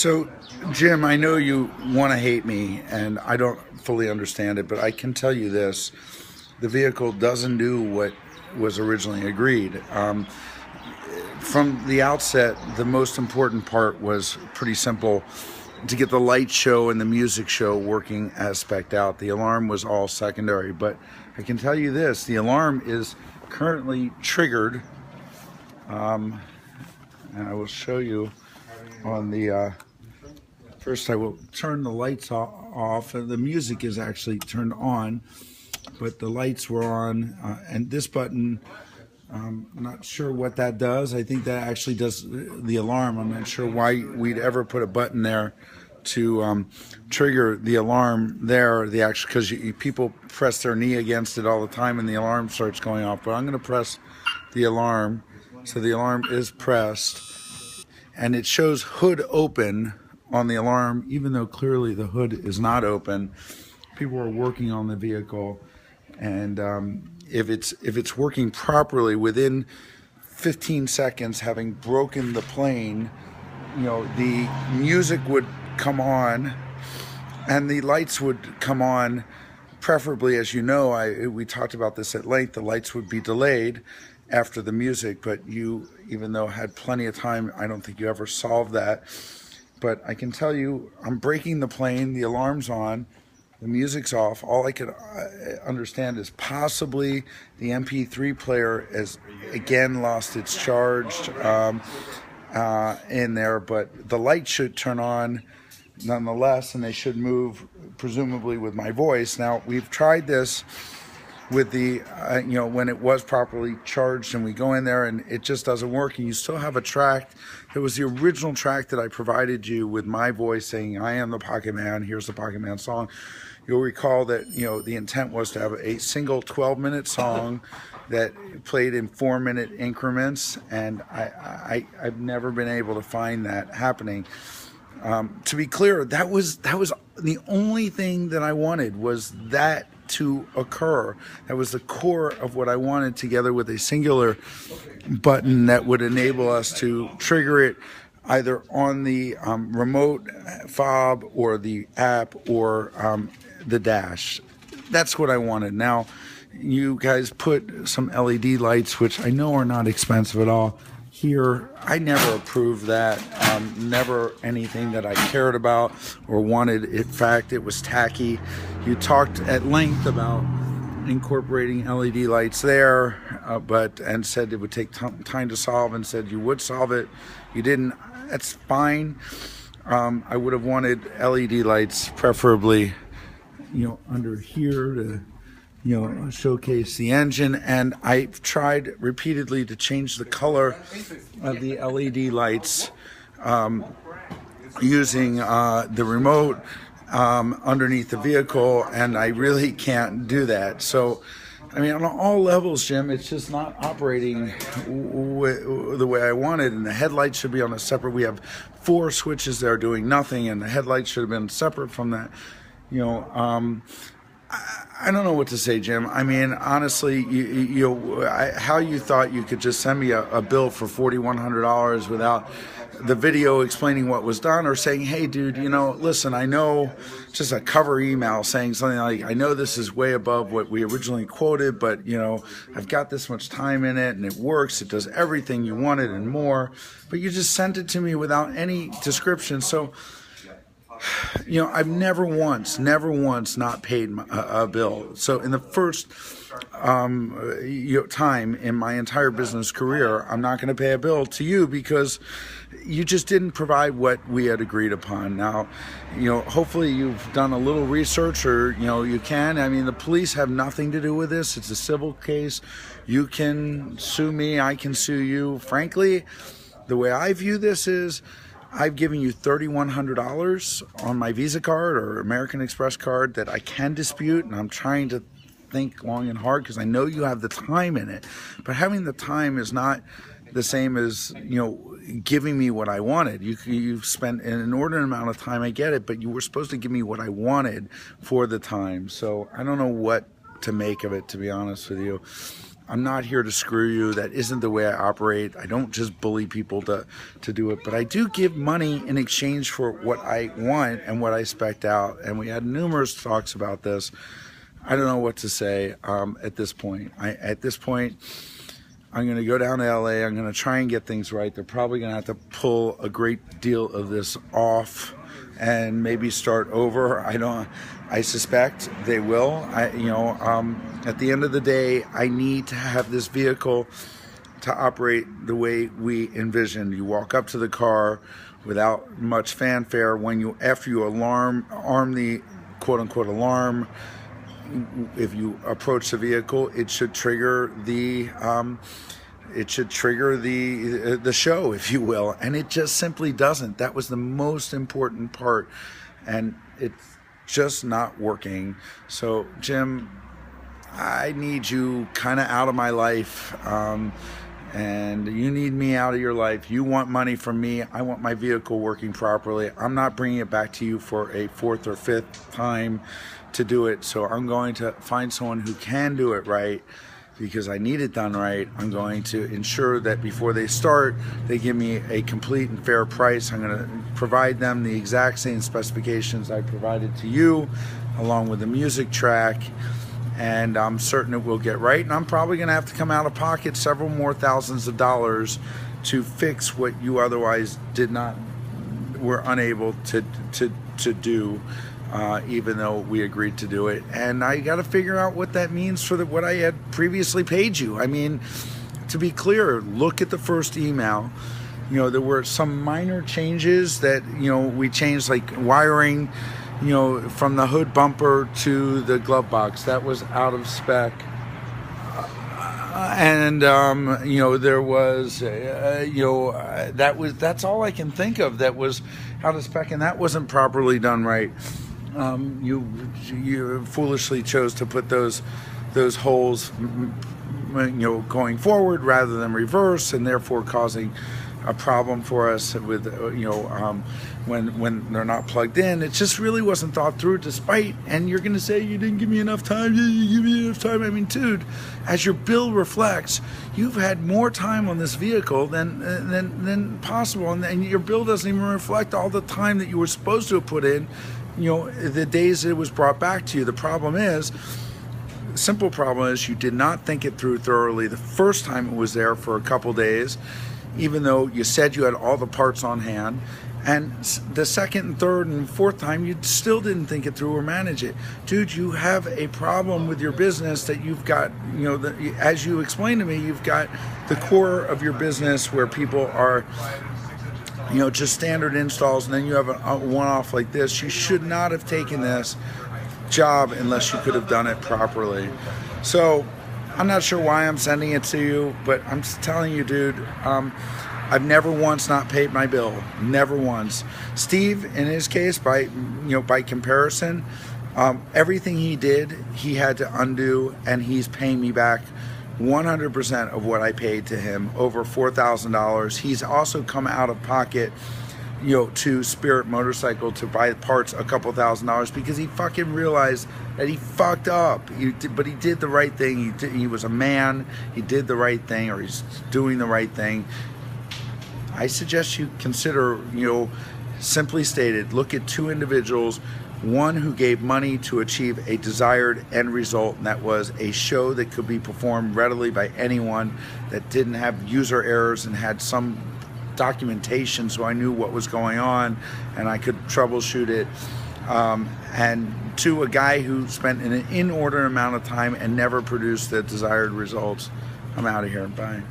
So, Jim, I know you want to hate me, and I don't fully understand it, but I can tell you this. The vehicle doesn't do what was originally agreed. From the outset, the most important part was pretty simple: to get the light show and the music show working as spec'd out. The alarm was all secondary, but I can tell you this: the alarm is currently triggered, and I will show you on the first. I will turn the lights off, and the music is actually turned on, but the lights were on, and this button, I'm not sure what that does. I think that actually does the alarm. I'm not sure why we'd ever put a button there to trigger the alarm there. The actual, because people press their knee against it all the time and the alarm starts going off. But I'm going to press the alarm. So the alarm is pressed, and it shows hood open on the alarm, even though clearly the hood is not open. People are working on the vehicle, and if it's working properly, within 15 seconds, having broken the plane, the music would come on, and the lights would come on. Preferably, as you know, we talked about this at length. The lights would be delayed after the music, but you, even though had plenty of time, I don't think you ever solved that. But I can tell you, I'm breaking the plane, the alarm's on, the music's off. All I could understand is possibly the MP3 player has again lost its charge in there, but the light should turn on nonetheless, and they should move presumably with my voice. Now, we've tried this with the, when it was properly charged, and we go in there and it just doesn't work, and you still have a track. It was the original track that I provided you with my voice saying, "I am the Pocket Man, here's the Pocket Man song." You'll recall that, the intent was to have a single 12-minute song that played in 4-minute increments, and I've never been able to find that happening. To be clear, that was the only thing that I wanted, was that to occur. That was the core of what I wanted, together with a singular button that would enable us to trigger it either on the remote fob or the app or the dash. That's what I wanted. Now, you guys put some LED lights, which I know are not expensive at all, here. I never approved that. Never anything that I cared about or wanted. In fact, it was tacky. You talked at length about incorporating LED lights there, and said it would take time to solve, and said you would solve it. You didn't. That's fine. I would have wanted LED lights, preferably, under here to, showcase the engine. And I've tried repeatedly to change the color of the LED lights using the remote underneath the vehicle, and I really can't do that. So, on all levels, Jim, it's just not operating the way I wanted, and the headlights should be on a separate. We have 4 switches there doing nothing, and the headlights should have been separate from that. I don't know what to say, Jim. Honestly, how you thought you could just send me a bill for $4,100 without the video explaining what was done, or saying, "Hey, dude, listen, I know," just a cover email saying something like, "I know this is way above what we originally quoted, but, I've got this much time in it, and it works. It does everything you wanted and more." But you just sent it to me without any description. So, I've never once not paid a bill. So in the first time in my entire business career, I'm not going to pay a bill to you because you just didn't provide what we had agreed upon. Now, hopefully you've done a little research, or, you can. The police have nothing to do with this. It's a civil case. You can sue me. I can sue you. Frankly, the way I view this is, I've given you $3,100 on my Visa card or American Express card that I can dispute, and I'm trying to think long and hard because I know you have the time in it. But having the time is not the same as, giving me what I wanted. You've spent an inordinate amount of time, I get it, but you were supposed to give me what I wanted for the time. So I don't know what to make of it, to be honest with you. I'm not here to screw you. That isn't the way I operate. I don't just bully people to do it, but I do give money in exchange for what I want and what I spec out. And we had numerous talks about this. I don't know what to say at this point. At this point, I'm going to go down to LA. I'm going to try and get things right. They're probably going to have to pull a great deal of this off and maybe start over. I suspect they will. At the end of the day, I need to have this vehicle to operate the way we envisioned. You walk up to the car without much fanfare. After you arm the quote-unquote alarm, if you approach the vehicle, it should trigger the show, if you will, and it just simply doesn't. That was the most important part, and it's just not working. So, Jim, I need you kind of out of my life, and you need me out of your life. You want money from me. I want my vehicle working properly. I'm not bringing it back to you for a fourth or fifth time to do it. So I'm going to find someone who can do it right, because I need it done right. I'm going to ensure that before they start, they give me a complete and fair price. I'm going to provide them the exact same specifications I provided to you, along with the music track, and I'm certain it will get right. And I'm probably going to have to come out of pocket several more thousands of dollars to fix what you otherwise were unable to do. Even though we agreed to do it. And I got to figure out what that means for what I had previously paid you. I mean, to be clear, look at the first email. There were some minor changes that, we changed, like wiring, from the hood bumper to the glove box. That was out of spec. There was, that's all I can think of that was out of spec, and that wasn't properly done right. You foolishly chose to put those holes, going forward rather than reverse, and therefore causing a problem for us with, when they're not plugged in. It just really wasn't thought through, and you're going to say you didn't give me enough time. You give me enough time. I mean, dude, as your bill reflects, you've had more time on this vehicle than possible, and your bill doesn't even reflect all the time that you were supposed to have put in, the days it was brought back to you. Simple problem is you did not think it through thoroughly the first time it was there for a couple days, even though you said you had all the parts on hand. And the second and third and fourth time, you still didn't think it through or manage it. Dude, you have a problem with your business that you've got, as you explained to me, you've got the core of your business where people are, just standard installs, and then you have a one-off like this. You should not have taken this job unless you could have done it properly. So I'm not sure why I'm sending it to you, but I'm just telling you, dude, I've never once not paid my bill. Never once. Steve, in his case, by comparison, everything he did, he had to undo, and he's paying me back 100% of what I paid to him, over $4,000. He's also come out of pocket, to Spirit Motorcycle to buy parts a couple $1,000 because he fucking realized that he fucked up. But he did the right thing. He was a man. He did the right thing, or he's doing the right thing. I suggest you consider, simply stated, look at two individuals, one who gave money to achieve a desired end result, and that was a show that could be performed readily by anyone, that didn't have user errors and had some documentation so I knew what was going on and I could troubleshoot it. And to a guy who spent an inordinate amount of time and never produced the desired results. I'm out of here. Bye.